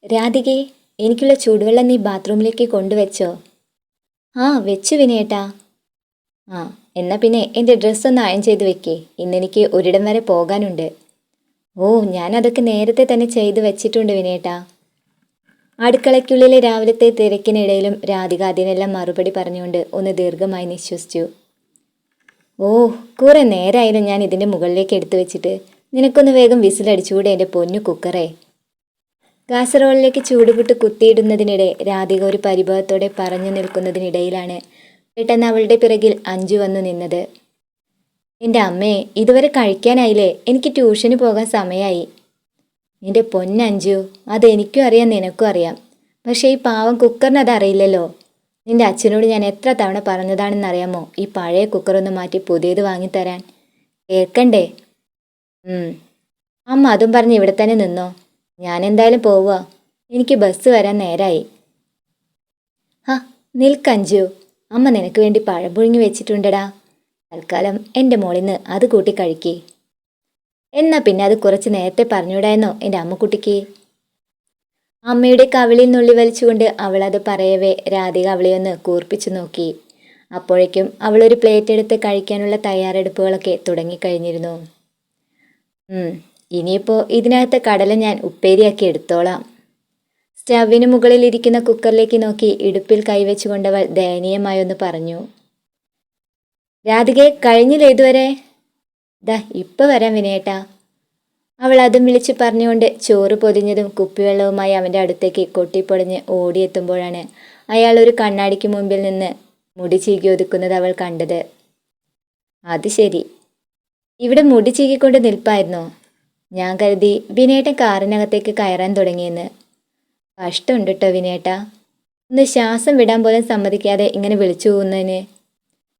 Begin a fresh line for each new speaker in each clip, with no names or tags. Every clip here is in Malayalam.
രാധികേ, എനിക്കുള്ള ചൂടുവെള്ളം നീ ബാത്റൂമിലേക്ക് കൊണ്ടുവച്ചോ? ആ, വെച്ചു വിനയേട്ടാ. ആ, എന്നാ പിന്നെ എൻ്റെ ഡ്രസ്സൊന്ന് അയൺ ചെയ്ത് വെക്കേ. ഇന്നെനിക്ക് ഒരിടം വരെ പോകാനുണ്ട്. ഓ, ഞാനതൊക്കെ നേരത്തെ തന്നെ ചെയ്തു വെച്ചിട്ടുണ്ട് വിനയേട്ടാ. അടുക്കളയ്ക്കുള്ളിലെ രാവിലത്തെ തിരക്കിനിടയിലും രാധിക അതിനെല്ലാം മറുപടി പറഞ്ഞുകൊണ്ട് ഒന്ന് ദീർഘമായി നിശ്വസിച്ചു. ഓ, കുറെ നേരമായാലും ഞാൻ ഇതിൻ്റെ മുകളിലേക്ക് എടുത്തു വെച്ചിട്ട്. നിനക്കൊന്ന് വേഗം വിസിലടിച്ചുകൂടെ എൻ്റെ പൊന്നു കുക്കറേ? കാസറോളിലേക്ക് ചൂടുപുട്ട് കുത്തിയിടുന്നതിനിടെ രാധിക ഒരു പരിഭവത്തോടെ പറഞ്ഞു നിൽക്കുന്നതിനിടയിലാണ് പെട്ടെന്ന് അവളുടെ പിറകിൽ അഞ്ജു വന്നു നിന്നത്. എൻ്റെ അമ്മേ, ഇതുവരെ കഴിക്കാനായില്ലേ? എനിക്ക് ട്യൂഷന് പോകാൻ സമയമായി. എൻ്റെ പൊന്നഞ്ജു, അതെനിക്കും അറിയാം, നിനക്കും അറിയാം. പക്ഷേ ഈ പാവം കുക്കറിന് അതറിയില്ലല്ലോ. നിന്റെ അച്ഛനോട് ഞാൻ എത്ര തവണ പറഞ്ഞതാണെന്നറിയാമോ ഈ പഴയ കുക്കറൊന്ന് മാറ്റി പുതിയത് വാങ്ങിത്തരാൻ? കേൾക്കണ്ടേ? അമ്മ അതും പറഞ്ഞ് ഇവിടെ തന്നെ നിന്നോ. ഞാൻ എന്തായാലും പോവുക. എനിക്ക് ബസ് വരാൻ നേരായി. ഹാ, നിൽക്കഞ്ജു, അമ്മ നിനക്ക് വേണ്ടി പഴം പുഴുങ്ങി വെച്ചിട്ടുണ്ടടാ. തൽക്കാലം എൻ്റെ മോളിന്ന് അത് കൂട്ടി കഴിക്കേ. എന്നാ പിന്നെ അത് കുറച്ച് നേരത്തെ പറഞ്ഞുകൂടായിരുന്നോ എൻ്റെ അമ്മക്കുട്ടിക്ക്? അമ്മയുടെ കവിളിൽ നുള്ളി വലിച്ചുകൊണ്ട് അവൾ അത് പറയവേ രാധിക അവളെ ഒന്ന് കൂർപ്പിച്ചു നോക്കി. അപ്പോഴേക്കും അവളൊരു പ്ലേറ്റ് എടുത്ത് കഴിക്കാനുള്ള തയ്യാറെടുപ്പുകളൊക്കെ തുടങ്ങിക്കഴിഞ്ഞിരുന്നു. ഇനിയിപ്പോൾ ഇതിനകത്തെ കടല ഞാൻ ഉപ്പേരിയാക്കി എടുത്തോളാം. സ്റ്റവിന് മുകളിൽ ഇരിക്കുന്ന കുക്കറിലേക്ക് നോക്കി ഇടുപ്പിൽ കൈവച്ചുകൊണ്ടവൾ ദയനീയമായൊന്ന് പറഞ്ഞു. രാധികെ, കഴിഞ്ഞില്ലേ ഇതുവരെ? ദാ ഇപ്പം വരാം വിനയേട്ടാ. അവൾ അതും വിളിച്ച് പറഞ്ഞുകൊണ്ട് ചോറ് പൊതിഞ്ഞതും കുപ്പിവെള്ളവുമായി അവൻ്റെ അടുത്തേക്ക് കൊട്ടിപ്പൊടിഞ്ഞ് ഓടിയെത്തുമ്പോഴാണ് അയാൾ ഒരു കണ്ണാടിക്ക് മുമ്പിൽ നിന്ന് മുടി ചീകി ഒതുക്കുന്നത് അവൾ കണ്ടത്. അത് ശരി, ഇവിടെ മുടി ചീകിക്കൊണ്ട് നിൽപ്പായിരുന്നോ? ഞാൻ കരുതി വിനയേട്ടൻ കാറിനകത്തേക്ക് കയറാൻ തുടങ്ങിയെന്ന്. കഷ്ടമുണ്ട് കേട്ടോ വിനയേട്ടാ, ഒന്ന് ശ്വാസം വിടാൻ പോലും സമ്മതിക്കാതെ ഇങ്ങനെ വിളിച്ചു പോകുന്നതിന്.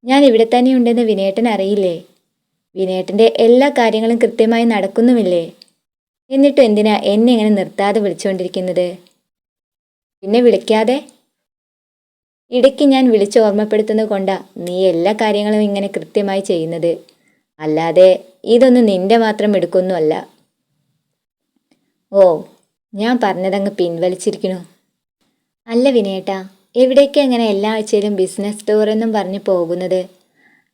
ഞാൻ ഇവിടെ തന്നെ ഉണ്ടെന്ന് വിനയേട്ടൻ അറിയില്ലേ? വിനയേട്ടൻ്റെ എല്ലാ കാര്യങ്ങളും കൃത്യമായി നടക്കുന്നുമില്ലേ? എന്നിട്ടും എന്തിനാ എന്നെ ഇങ്ങനെ നിർത്താതെ വിളിച്ചുകൊണ്ടിരിക്കുന്നത്? പിന്നെ വിളിക്കാതെ? ഇടയ്ക്ക് ഞാൻ വിളിച്ച് ഓർമ്മപ്പെടുത്തുന്നത് കൊണ്ടാ നീ എല്ലാ കാര്യങ്ങളും ഇങ്ങനെ കൃത്യമായി ചെയ്യുന്നത്. അല്ലാതെ ഇതൊന്നും നിന്റെ മാത്രം എടുക്കൊന്നുമല്ല. ഓ, ഞാൻ പറഞ്ഞതങ്ങ് പിൻവലിച്ചിരിക്കണു. അല്ല വിനയേട്ടാ, എവിടേക്കാ ഇങ്ങനെ എല്ലാ ആഴ്ചയിലും ബിസിനസ് ടൂർ എന്നും പറഞ്ഞ് പോകുന്നത്?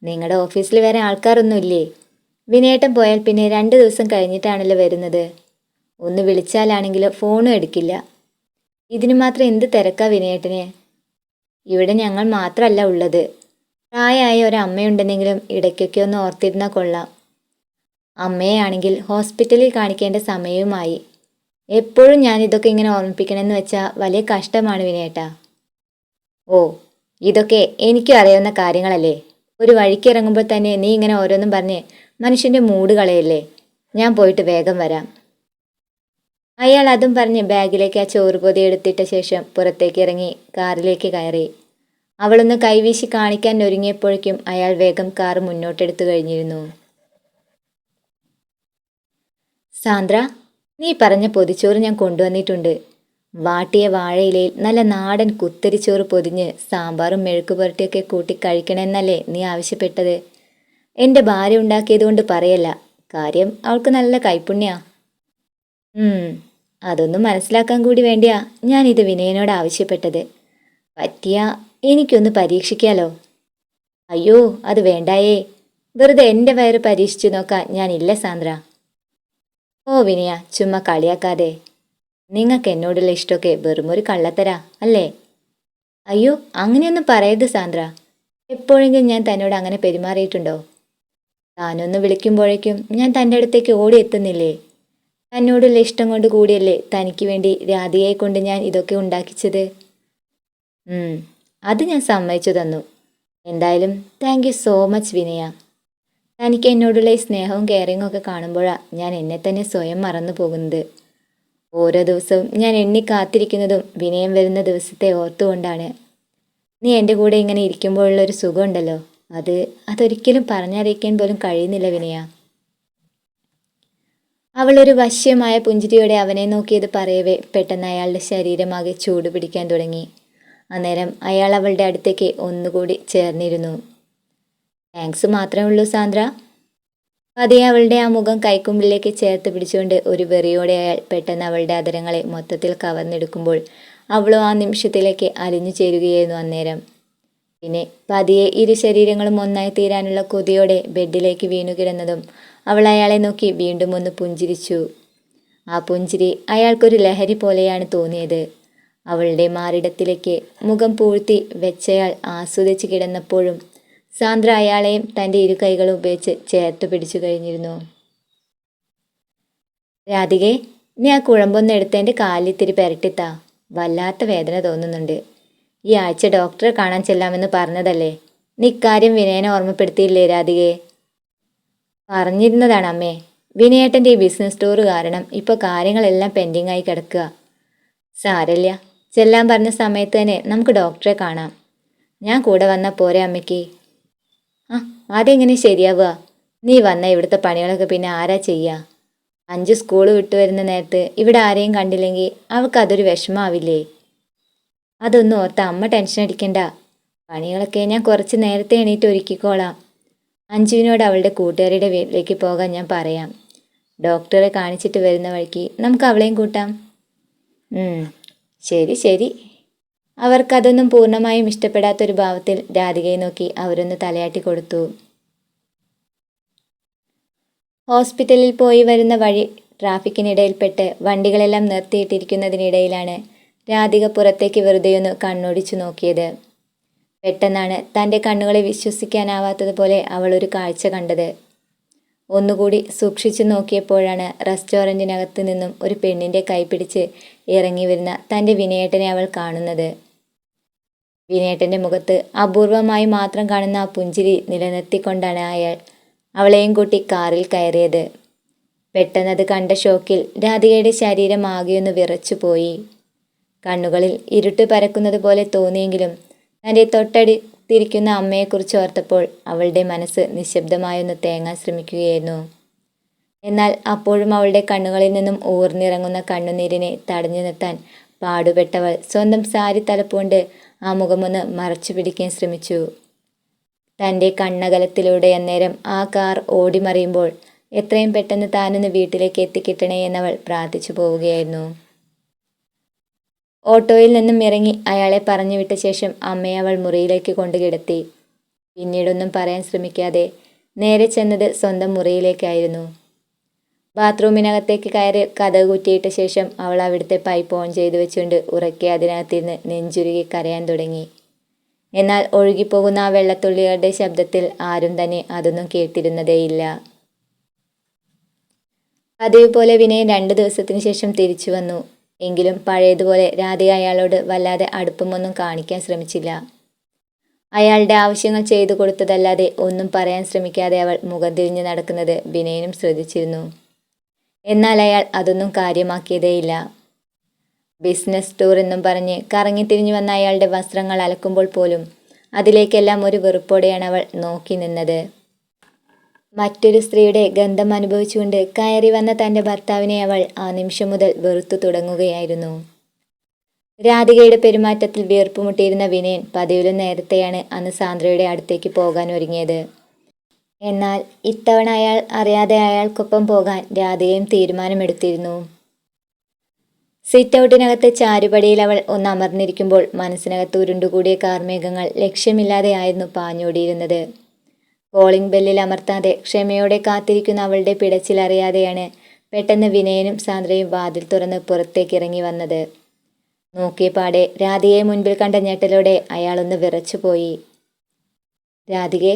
നിങ്ങളുടെ ഓഫീസിൽ വേറെ ആൾക്കാരൊന്നും ഇല്ലേ? വിനയേട്ടൻ പോയാൽ പിന്നെ 2 ദിവസം കഴിഞ്ഞിട്ടാണല്ലോ വരുന്നത്. ഒന്ന് വിളിച്ചാലാണെങ്കിൽ ഫോണും എടുക്കില്ല. ഇതിന് മാത്രം എന്ത് തിരക്കാ വിനയേട്ടന്? ഇവിടെ ഞങ്ങൾ മാത്രമല്ല ഉള്ളത്. പ്രായമായ ഒരമ്മയുണ്ടെന്നെങ്കിലും ഇടയ്ക്കൊക്കെ ഒന്ന് ഓർത്തിരുന്നാൽ കൊള്ളാം. അമ്മയെ ആണെങ്കിൽ ഹോസ്പിറ്റലിൽ കാണിക്കേണ്ട സമയവുമായി. എപ്പോഴും ഞാൻ ഇതൊക്കെ ഇങ്ങനെ ഓർമ്മിപ്പിക്കണമെന്ന് വെച്ചാൽ വലിയ കഷ്ടമാണ് വിനയേട്ടാ. ഓ, ഇതൊക്കെ എനിക്കും അറിയാവുന്ന കാര്യങ്ങളല്ലേ. ഒരു വഴിക്ക് ഇറങ്ങുമ്പോൾ തന്നെ നീ ഇങ്ങനെ ഓരോന്നും പറഞ്ഞ് മനുഷ്യൻ്റെ മൂഡ് കളയല്ലേ. ഞാൻ പോയിട്ട് വേഗം വരാം. അയാൾ അതും പറഞ്ഞ് ബാഗിലേക്ക് ആ ചോറ് പൊതി എടുത്തിട്ട ശേഷം പുറത്തേക്ക് ഇറങ്ങി കാറിലേക്ക് കയറി. അവളൊന്ന് കൈവീശി കാണിക്കാൻ ഒരുങ്ങിയപ്പോഴേക്കും അയാൾ വേഗം കാർ മുന്നോട്ടെടുത്തു കഴിഞ്ഞിരുന്നു. സാന്ദ്ര, നീ പറഞ്ഞ പൊതിച്ചോറ് ഞാൻ കൊണ്ടുവന്നിട്ടുണ്ട്. വാട്ടിയ വാഴയിലയിൽ നല്ല നാടൻ കുത്തരിച്ചോറ് പൊതിഞ്ഞ് സാമ്പാറും മെഴുക്ക് പുരട്ടിയൊക്കെ കൂട്ടി കഴിക്കണമെന്നല്ലേ നീ ആവശ്യപ്പെട്ടത്? എൻ്റെ ഭാര്യ ഉണ്ടാക്കിയത് കൊണ്ട് പറയല്ല, കാര്യം അവൾക്ക് നല്ല കൈപ്പുണ്യാ. അതൊന്നും മനസ്സിലാക്കാൻ കൂടി വേണ്ടിയാ ഞാനിത് വിനയനോട് ആവശ്യപ്പെട്ടത്. പറ്റിയാ എനിക്കൊന്ന് പരീക്ഷിക്കാലോ. അയ്യോ, അത് വേണ്ടായേ. വെറുതെ എൻ്റെ വയറ് പരീക്ഷിച്ചു നോക്കാൻ ഞാനില്ല സാന്ദ്ര. ഓ വിനയ, ചുമ്മാ കളിയാക്കാതെ. നിങ്ങൾക്ക് എന്നോടുള്ള ഇഷ്ടമൊക്കെ വെറുമൊരു കള്ളത്തരാ അല്ലേ? അയ്യോ, അങ്ങനെയൊന്നും പറയരുത് സാന്ദ്ര. എപ്പോഴെങ്കിലും ഞാൻ തന്നോട് അങ്ങനെ പെരുമാറിയിട്ടുണ്ടോ? താനൊന്ന് വിളിക്കുമ്പോഴേക്കും ഞാൻ തൻ്റെ അടുത്തേക്ക് ഓടിയെത്തുന്നില്ലേ? തന്നോടുള്ള ഇഷ്ടം കൊണ്ട് കൂടിയല്ലേ തനിക്ക് വേണ്ടി രാധികയെ കൊണ്ട് ഞാൻ ഇതൊക്കെ ഉണ്ടാക്കിച്ചത്. അത് ഞാൻ സമ്മതിച്ചു തന്നു. എന്തായാലും താങ്ക് യു സോ മച്ച് വിനയ. തനിക്ക് എന്നോടുള്ള ഈ സ്നേഹവും കെയറിങ്ങും ഒക്കെ കാണുമ്പോഴാണ് ഞാൻ എന്നെ തന്നെ സ്വയം മറന്നു പോകുന്നത്. ഓരോ ദിവസവും ഞാൻ എണ്ണി കാത്തിരിക്കുന്നതും വിനയം വരുന്ന ദിവസത്തെ ഓർത്തുകൊണ്ടാണ്. നീ എൻ്റെ കൂടെ ഇങ്ങനെ ഇരിക്കുമ്പോഴുള്ളൊരു സുഖമുണ്ടല്ലോ, അതൊരിക്കലും പറഞ്ഞറിയിക്കാൻ പോലും കഴിയുന്നില്ല വിനയ. അവളൊരു വശ്യമായ പുഞ്ചിരിയോടെ അവനെ നോക്കിയത് പറയവേ പെട്ടെന്ന് അയാളുടെ ശരീരമാകെ ചൂട് പിടിക്കാൻ തുടങ്ങി. അന്നേരം അയാൾ അവളുടെ അടുത്തേക്ക് ഒന്നുകൂടി ചേർന്നിരുന്നു. താങ്ക്സ് മാത്രമേ ഉള്ളൂ സാന്ദ്ര. പതിയെ അവളുടെ ആ മുഖം കൈക്കുമ്പിളിലേക്ക് ചേർത്ത് പിടിച്ചുകൊണ്ട് ഒരു വെറിയോടെ അയാൾ പെട്ടെന്ന് അവളുടെ അധരങ്ങളെ മൊത്തത്തിൽ കവർന്നെടുക്കുമ്പോൾ അവളും ആ നിമിഷത്തിലേക്ക് അലിഞ്ഞു ചേരുകയായിരുന്നു അന്നേരം. പിന്നെ പതിയെ ഇരു ശരീരങ്ങളും ഒന്നായി തീരാനുള്ള കൊതിയോടെ ബെഡിലേക്ക് വീണുകിടന്നതും അവൾ അയാളെ നോക്കി വീണ്ടും ഒന്ന് പുഞ്ചിരിച്ചു. ആ പുഞ്ചിരി അയാൾക്കൊരു ലഹരി പോലെയാണ് തോന്നിയത്. അവളുടെ മാറിടത്തിലേക്ക് മുഖം പൂഴ്ത്തി വെച്ചയാൾ ആസ്വദിച്ച് കിടന്നപ്പോഴും സാന്ദ്ര അയാളെയും തൻ്റെ ഇരു കൈകളും ഉപയോഗിച്ച് ചേർത്ത് പിടിച്ചു കഴിഞ്ഞിരുന്നു. രാധികെ, നീ ആ കുഴമ്പൊന്ന് എടുത്ത് എൻ്റെ കാലിത്തിരി പെരട്ടിത്താ. വല്ലാത്ത വേദന തോന്നുന്നുണ്ട്. ഈ ആഴ്ച ഡോക്ടറെ കാണാൻ ചെല്ലാമെന്ന് പറഞ്ഞതല്ലേ? നീ ഇക്കാര്യം വിനയനെ ഓർമ്മപ്പെടുത്തിയില്ലേ രാധികെ? പറഞ്ഞിരുന്നതാണ് അമ്മേ. വിനയേട്ടൻ്റെ ഈ ബിസിനസ് ടൂർ കാരണം ഇപ്പോൾ കാര്യങ്ങളെല്ലാം പെൻഡിങ്ങായി കിടക്കുക. സാരല്ല, ചെല്ലാൻ പറഞ്ഞ സമയത്ത് തന്നെ നമുക്ക് ഡോക്ടറെ കാണാം. ഞാൻ കൂടെ വന്നാൽ പോരെ അമ്മയ്ക്ക്? ആ, അതെങ്ങനെ ശരിയാവുക? നീ വന്ന ഇവിടുത്തെ പണികളൊക്കെ പിന്നെ ആരാ ചെയ്യുക? 5 സ്കൂൾ വിട്ടു വരുന്ന നേരത്ത് ഇവിടെ ആരെയും കണ്ടില്ലെങ്കിൽ അവൾക്കതൊരു വിഷമാവില്ലേ? അതൊന്നും ഓർത്ത അമ്മ ടെൻഷൻ അടിക്കണ്ട. പണികളൊക്കെ ഞാൻ കുറച്ച് നേരത്തെ എണീറ്റ് ഒരുക്കിക്കോളാം. അഞ്ജുവിനോട് അവളുടെ കൂട്ടുകാരിയുടെ വീട്ടിലേക്ക് പോകാൻ ഞാൻ പറയാം. ഡോക്ടറെ കാണിച്ചിട്ട് വരുന്ന വഴിക്ക് നമുക്ക് അവളെയും കൂട്ടാം. ശരി ശരി. അവർക്കതൊന്നും പൂർണ്ണമായും ഇഷ്ടപ്പെടാത്തൊരു ഭാവത്തിൽ രാധികയെ നോക്കി അവരൊന്ന് തലയാട്ടി കൊടുത്തു. ഹോസ്പിറ്റലിൽ പോയി വരുന്ന വഴി ട്രാഫിക്കിനിടയിൽപ്പെട്ട് വണ്ടികളെല്ലാം നിർത്തിയിട്ടിരിക്കുന്നതിനിടയിലാണ് രാധിക പുറത്തേക്ക് വെറുതെയൊന്ന് കണ്ണോടിച്ചു നോക്കിയത്. പെട്ടെന്നാണ് തൻ്റെ കണ്ണുകളെ വിശ്വസിക്കാനാവാത്തതുപോലെ അവൾ ഒരു കാഴ്ച കണ്ടത്. ഒന്നുകൂടി സൂക്ഷിച്ചു നോക്കിയപ്പോഴാണ് റെസ്റ്റോറൻറ്റിനകത്ത് നിന്നും ഒരു പെണ്ണിൻ്റെ കൈപിടിച്ച് ഇറങ്ങി വരുന്ന തൻ്റെ വിനയേട്ടനെ അവൾ കാണുന്നത്. വിനയേട്ടൻ്റെ മുഖത്ത് അപൂർവമായി മാത്രം കാണുന്ന ആ പുഞ്ചിരി നിലനിർത്തിക്കൊണ്ടാണ് അയാൾ അവളെയും കൂട്ടി കാറിൽ കയറിയത്. പെട്ടെന്നത് കണ്ട ഷോക്കിൽ രാധികയുടെ ശരീരം ആകെയൊന്ന് വിറച്ചുപോയി. കണ്ണുകളിൽ ഇരുട്ട് പരക്കുന്നത് പോലെ തോന്നിയെങ്കിലും തൻ്റെ തൊട്ടടുത്തിരിക്കുന്ന അമ്മയെക്കുറിച്ച് ഓർത്തപ്പോൾ അവളുടെ മനസ്സ് നിശബ്ദമായൊന്ന് തേങ്ങാൻ ശ്രമിക്കുകയായിരുന്നു. എന്നാൽ അപ്പോഴും അവളുടെ കണ്ണുകളിൽ നിന്നും ഊർന്നിറങ്ങുന്ന കണ്ണുനീരിനെ തടഞ്ഞു നിർത്താൻ പാടുപെട്ടവൾ സ്വന്തം സാരി തലപ്പുകൊണ്ട് ആ മുഖമൊന്ന് മറച്ചു പിടിക്കാൻ ശ്രമിച്ചു. തൻ്റെ കണ്ണകലത്തിലൂടെ അന്നേരം ആ കാർ ഓടിമറിയുമ്പോൾ എത്രയും പെട്ടെന്ന് താനൊന്ന് വീട്ടിലേക്ക് എത്തിക്കിട്ടണേ എന്നവൾ പ്രാർത്ഥിച്ചു പോവുകയായിരുന്നു. ഓട്ടോയിൽ നിന്നും ഇറങ്ങി അയാളെ പറഞ്ഞു വിട്ട ശേഷം അമ്മയെ അവൾ മുറിയിലേക്ക് കൊണ്ടു കിടത്തി. പിന്നീടൊന്നും പറയാൻ ശ്രമിക്കാതെ നേരെ ചെന്നത് സ്വന്തം മുറിയിലേക്കായിരുന്നു. ബാത്റൂമിനകത്തേക്ക് കയറി കതക് കുറ്റിയിട്ട ശേഷം അവൾ അവിടുത്തെ പൈപ്പ് ഓൺ ചെയ്തു വെച്ചുകൊണ്ട് ഉറക്കെ അതിനകത്തിരുന്ന് നെഞ്ചുരുകി കരയാൻ തുടങ്ങി. എന്നാൽ ഒഴുകിപ്പോകുന്ന ആ വെള്ളത്തുള്ളികളുടെ ശബ്ദത്തിൽ ആരും തന്നെ അതൊന്നും കേട്ടിരുന്നതേയില്ല. പതിവ് പോലെ വിനയൻ 2 ദിവസത്തിന് ശേഷം തിരിച്ചു വന്നു. എങ്കിലും പഴയതുപോലെ രാധിക അയാളോട് വല്ലാതെ അടുപ്പമൊന്നും കാണിക്കാൻ ശ്രമിച്ചില്ല. അയാളുടെ ആവശ്യങ്ങൾ ചെയ്തു കൊടുത്തതല്ലാതെ ഒന്നും പറയാൻ ശ്രമിക്കാതെ അവൾ മുഖം തിരിഞ്ഞു നടക്കുന്നത് വിനയനും ശ്രദ്ധിച്ചിരുന്നു. എന്നാൽ അയാൾ അതൊന്നും കാര്യമാക്കിയതേയില്ല. ബിസിനസ് ടൂർ എന്നും പറഞ്ഞ് കറങ്ങിത്തിരിഞ്ഞു വന്ന അയാളുടെ വസ്ത്രങ്ങൾ അലക്കുമ്പോൾ പോലും അതിലേക്കെല്ലാം ഒരു വെറുപ്പോടെയാണ് അവൾ നോക്കി നിന്നത്. മറ്റൊരു സ്ത്രീയുടെ ഗന്ധം അനുഭവിച്ചുകൊണ്ട് കയറി വന്ന തൻ്റെ ഭർത്താവിനെ അവൾ ആ നിമിഷം മുതൽ വെറുത്തു തുടങ്ങുകയായിരുന്നു. രാധികയുടെ പെരുമാറ്റത്തിൽ വീർപ്പുമുട്ടിയിരുന്ന വിനയൻ പതിവിലും നേരത്തെയാണ് അന്ന് സാന്ദ്രയുടെ അടുത്തേക്ക് പോകാൻ ഒരുങ്ങിയത്. എന്നാൽ ഇത്തവണ അയാൾ അറിയാതെ അയാൾക്കൊപ്പം പോകാൻ രാധികയും തീരുമാനമെടുത്തിരുന്നു. സിറ്റ് ഔട്ടിനകത്തെ ചാരുപടിയിൽ അവൾ ഒന്ന് അമർന്നിരിക്കുമ്പോൾ മനസ്സിനകത്ത് ഉരുണ്ടുകൂടിയ കാർമേഘങ്ങൾ ലക്ഷ്യമില്ലാതെയായിരുന്നു പാഞ്ഞോടിയിരുന്നത്. കോളിംഗ് ബെല്ലിൽ അമർത്താതെ ക്ഷമയോടെ കാത്തിരിക്കുന്ന അവളുടെ പിടച്ചിലറിയാതെയാണ് പെട്ടെന്ന് വിനയനും സാന്ദ്രയും വാതിൽ തുറന്ന് പുറത്തേക്കിറങ്ങി വന്നത്. നോക്കിയ പാടെ രാധികയെ മുൻപിൽ കണ്ട ഞെട്ടലോടെ അയാളൊന്ന് വിറച്ചുപോയി. രാധികെ,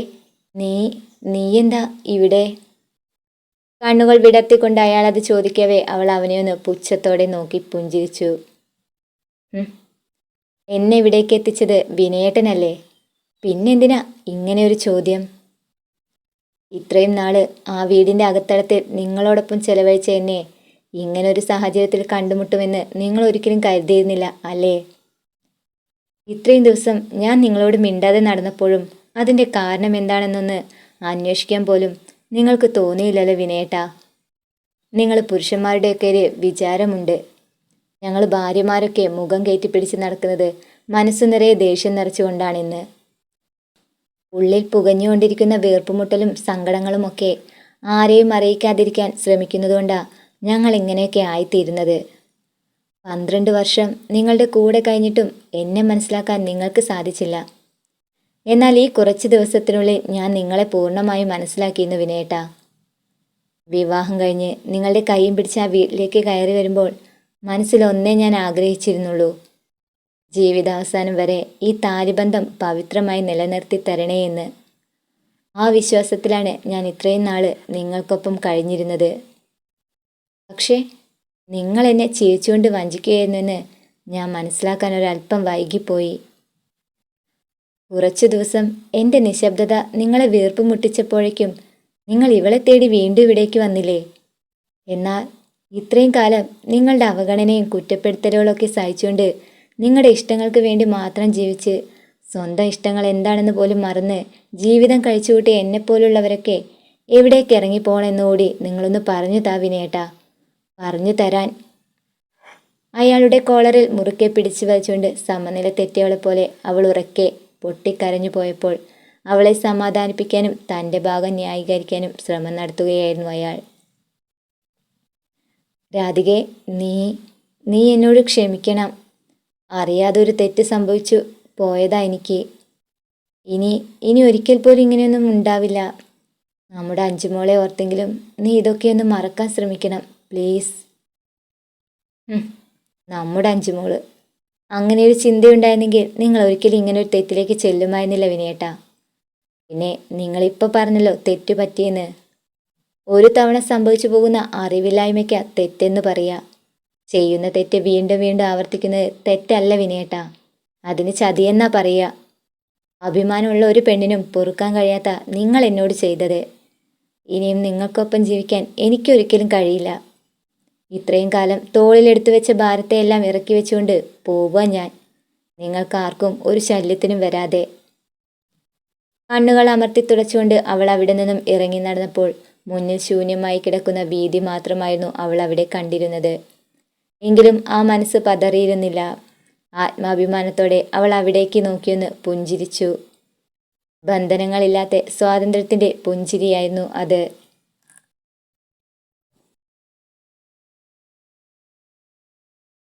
നീ എന്താ ഇവിടെ? കണ്ണുകൾ വിടർത്തിക്കൊണ്ട് അയാൾ അത് ചോദിക്കവേ അവൾ അവനെ ഒന്ന് പുച്ഛത്തോടെ നോക്കി പുഞ്ചിരിച്ചു. എന്നെ ഇവിടേക്ക് എത്തിച്ചത് വിനയേട്ടനല്ലേ? പിന്നെന്തിനാ ഇങ്ങനെ ഒരു ചോദ്യം? ഇത്രയും നാള് ആ വീടിൻ്റെ അകത്തളത്തിൽ നിങ്ങളോടൊപ്പം ചെലവഴിച്ച എന്നെ ഇങ്ങനൊരു സാഹചര്യത്തിൽ കണ്ടുമുട്ടുമെന്ന് നിങ്ങൾ ഒരിക്കലും കരുതിയിരുന്നില്ല അല്ലേ? ഇത്രയും ദിവസം ഞാൻ നിങ്ങളോട് മിണ്ടാതെ നടന്നപ്പോഴും അതിൻ്റെ കാരണം എന്താണെന്നൊന്ന് അന്വേഷിക്കാൻ പോലും നിങ്ങൾക്ക് തോന്നിയില്ലല്ലോ വിനയേട്ടാ. നിങ്ങൾ പുരുഷന്മാരുടെയൊക്കെ ഒരു വിചാരമുണ്ട്. ഞങ്ങൾ ഭാര്യമാരൊക്കെ മുഖം കയറ്റിപ്പിടിച്ച് നടക്കുന്നത് മനസ്സു നിറയെ ദേഷ്യം നിറച്ചുകൊണ്ടാണിന്ന്. ഉള്ളിൽ പുകഞ്ഞുകൊണ്ടിരിക്കുന്ന വീർപ്പുമുട്ടലും സങ്കടങ്ങളുമൊക്കെ ആരെയും അറിയിക്കാതിരിക്കാൻ ശ്രമിക്കുന്നതുകൊണ്ടാണ് ഞങ്ങൾ ഇങ്ങനെയൊക്കെ ആയിത്തീരുന്നത്. 12 വർഷം നിങ്ങളുടെ കൂടെ കഴിഞ്ഞിട്ടും എന്നെ മനസ്സിലാക്കാൻ നിങ്ങൾക്ക് സാധിച്ചില്ല. എന്നാൽ ഈ കുറച്ച് ദിവസത്തിനുള്ളിൽ ഞാൻ നിങ്ങളെ പൂർണ്ണമായും മനസ്സിലാക്കിയിരുന്നു വിനയേട്ടാ. വിവാഹം കഴിഞ്ഞ് നിങ്ങളുടെ കൈയും പിടിച്ച് ആ വീട്ടിലേക്ക് കയറി വരുമ്പോൾ മനസ്സിലൊന്നേ ഞാൻ ആഗ്രഹിച്ചിരുന്നുള്ളൂ. ജീവിതാവസാനം വരെ ഈ താലിബന്ധം പവിത്രമായി നിലനിർത്തി തരണേ എന്ന്. ആ വിശ്വാസത്തിലാണ് ഞാൻ ഇത്രയും നാള് നിങ്ങൾക്കൊപ്പം കഴിഞ്ഞിരുന്നത്. പക്ഷേ നിങ്ങൾ എന്നെ ചിരിച്ചുകൊണ്ട് വഞ്ചിക്കുകയായിരുന്നുവെന്ന് ഞാൻ മനസ്സിലാക്കാൻ ഒരല്പം വൈകിപ്പോയി. കുറച്ചു ദിവസം എൻ്റെ നിശബ്ദത നിങ്ങളെ വീർപ്പ് മുട്ടിച്ചപ്പോഴേക്കും നിങ്ങൾ ഇവളെ തേടി വീണ്ടും ഇവിടേക്ക് വന്നില്ലേ? എന്നാൽ ഇത്രയും കാലം നിങ്ങളുടെ അവഗണനയും കുറ്റപ്പെടുത്തലുകളൊക്കെ സഹിച്ചുകൊണ്ട് നിങ്ങളുടെ ഇഷ്ടങ്ങൾക്ക് വേണ്ടി മാത്രം ജീവിച്ച് സ്വന്തം ഇഷ്ടങ്ങൾ എന്താണെന്ന് പോലും മറന്ന് ജീവിതം കഴിച്ചുകൂട്ടിയ എന്നെപ്പോലുള്ളവരൊക്കെ എവിടേക്ക് ഇറങ്ങിപ്പോണെന്നുകൂടി നിങ്ങളൊന്ന് പറഞ്ഞു താ വിനയേട്ടാ. പറഞ്ഞു തരാൻ. അയാളുടെ കോളറിൽ മുറുക്കെ പിടിച്ചു വലിച്ചുകൊണ്ട് സമനില തെറ്റിയവളെ പോലെ അവൾ ഉറക്കെ പൊട്ടിക്കരഞ്ഞു പോയപ്പോൾ അവളെ സമാധാനിപ്പിക്കാനും തൻ്റെ ഭാഗം ന്യായീകരിക്കാനും ശ്രമം നടത്തുകയായിരുന്നു അയാൾ. രാധികെ, നീ എന്നോട് ക്ഷമിക്കണം. അറിയാതെ ഒരു തെറ്റ് സംഭവിച്ചു പോയതാ എനിക്ക്. ഇനി ഒരിക്കൽ പോലും ഇങ്ങനെയൊന്നും ഉണ്ടാവില്ല. നമ്മുടെ അഞ്ചുമോളെ ഓർത്തെങ്കിലും നീ ഇതൊക്കെയൊന്ന് മറക്കാൻ ശ്രമിക്കണം പ്ലീസ്. നമ്മുടെ അഞ്ചുമോള്. അങ്ങനെ ഒരു ചിന്തയുണ്ടായിരുന്നെങ്കിൽ നിങ്ങൾ ഒരിക്കലും ഇങ്ങനെ ഒരു തെറ്റിലേക്ക് ചെല്ലുമായിരുന്നില്ല വിനയേട്ടാ. പിന്നെ നിങ്ങളിപ്പോൾ പറഞ്ഞല്ലോ തെറ്റു പറ്റിയെന്ന്. ഒരു തവണ സംഭവിച്ചു പോകുന്ന അറിവില്ലായ്മയ്ക്കാ തെറ്റെന്ന് പറയാ. ചെയ്യുന്ന തെറ്റ് വീണ്ടും വീണ്ടും ആവർത്തിക്കുന്നത് തെറ്റല്ല വിനയേട്ടാ, അതിന് ചതിയെന്നാ പറയുക. അഭിമാനമുള്ള ഒരു പെണ്ണിനും പൊറുക്കാൻ കഴിയാത്ത നിങ്ങൾ എന്നോട് ചെയ്തത് ഇനിയും നിങ്ങൾക്കൊപ്പം ജീവിക്കാൻ എനിക്കൊരിക്കലും കഴിയില്ല. ഇത്രയും കാലം തോളിലെടുത്തു വെച്ച ഭാരത്തെയെല്ലാം ഇറക്കി വെച്ചുകൊണ്ട് പോവുക ഞാൻ, നിങ്ങൾക്കാർക്കും ഒരു ശല്യത്തിനും വരാതെ. കണ്ണുകൾ അമർത്തി തുടച്ചുകൊണ്ട് അവൾ അവിടെ നിന്നും ഇറങ്ങി നടന്നപ്പോൾ മുന്നിൽ ശൂന്യമായി കിടക്കുന്ന വീതി മാത്രമായിരുന്നു അവൾ അവിടെ കണ്ടിരുന്നത്. എങ്കിലും ആ മനസ്സ് പതറിയിരുന്നില്ല. ആത്മാഭിമാനത്തോടെ അവൾ അവിടേക്ക് നോക്കിയൊന്ന് പുഞ്ചിരിച്ചു. ബന്ധനങ്ങളില്ലാത്ത സ്വാതന്ത്ര്യത്തിൻ്റെ പുഞ്ചിരിയായിരുന്നു അത്.